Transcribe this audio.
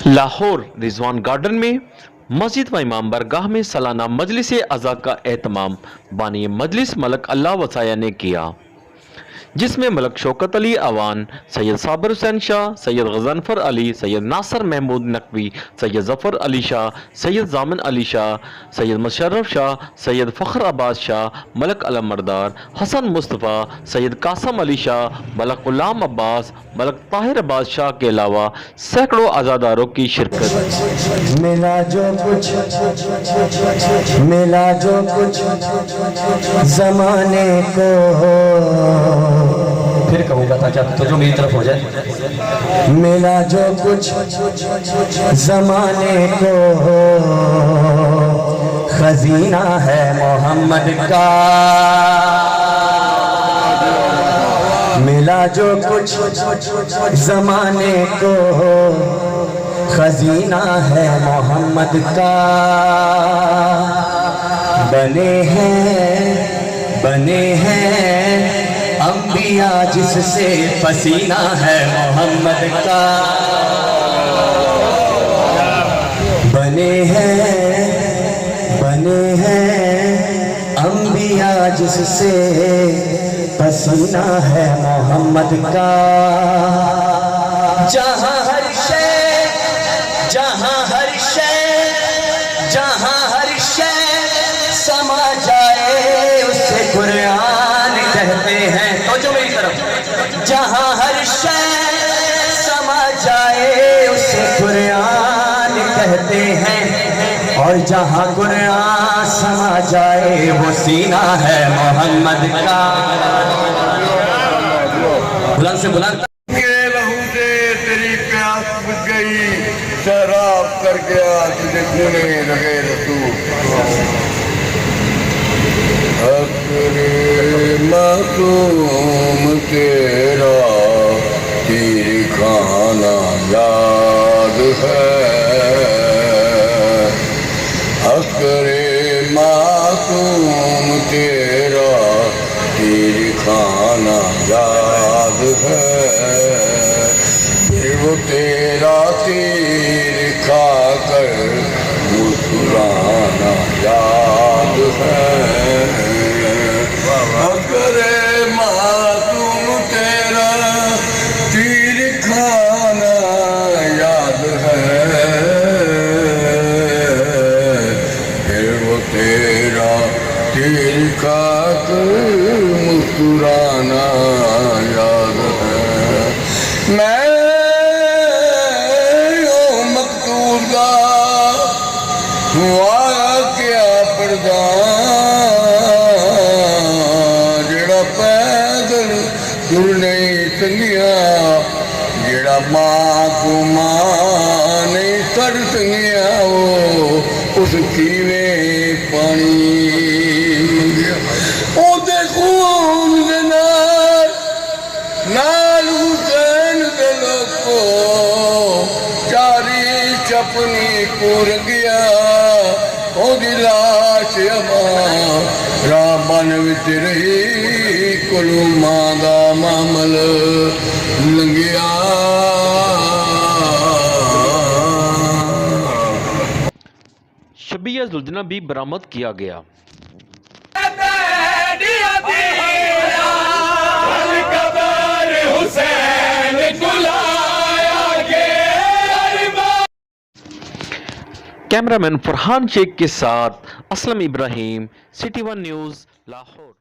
Lahore Rizwan garden में मस्जिद व इमाम बरगाह में सालाना मजलिस अज़ा का एहतमाम बानी मजलिस मलक अल्लाह वसाया ने किया, जिसमें मलक शौकत अली अवान, सैयद साबिर हुसैन शाह, सैयद गजनफर अली, सैयद नासर महमूद नकवी, सैयद जफर अली शाह, सैयद जामिन अली शाह, सैयद मुशर्रफ शाह, सैयद फ़ख्र अब्बास शाह, मलक अलम मरदार, हसन मुस्तफ़ा, सैयद कासम अली शाह, मलक गुलाम अब्बास, मलक ताहिर अब्बास शाह के अलावा सैकड़ों अज़ादारों की शिरकत। मिला जो कुछ ज़माने को, फिर कहूँगा ताकि तो जो मेरी तरफ हो जाए। मिला जो कुछ ज़माने को, खजीना है मोहम्मद का। मिला जो कुछ ज़माने को, खजीना है मोहम्मद का। बने हैं अंबिया जिससे पसीना है मोहम्मद का। बने हैं अंबिया जिससे पसीना है मोहम्मद का। जहाँ हर शय समा जाए उसे कुरान कहते हैं। तो जो मेरी तरफ, जहाँ हर शय समा जाए उसे कुरान कहते हैं, और जहाँ कुरान समा जाए वो सीना है मोहम्मद का। बुलंद से बुलंद तेरी प्यास बुझ गई, शराब कर गया तुझे खूने लगे रसूल। अकरे मासूम तेरा तीर खाना याद है। अकरे मासूम तेरा तीर खाना याद है। वो तेरा तीर खा कर मुस्कुराना याद है। अकरे मासूम तेरा तीर खाना याद है। फिर वो तेरा तीर खा कर मुस्कुराना याद है। मैं क्या पर्दा जेड़ा पैदल तुर नहीं संगिया, जेड़ा मां को मां नहीं कर संगिया, वो उस कीवे पानी मंगिया। ओदे खून दे नाल हुसैन दे लोको चारी चपनी पूर गया। ओदी लाश अमारा बन विच रही, कोलू मां दा मामल लंघिया। शबीह जुल्जना भी बरामद किया गया। कैमरामैन फरहान शेख के साथ Aslam Ibrahim, city one news, Lahore.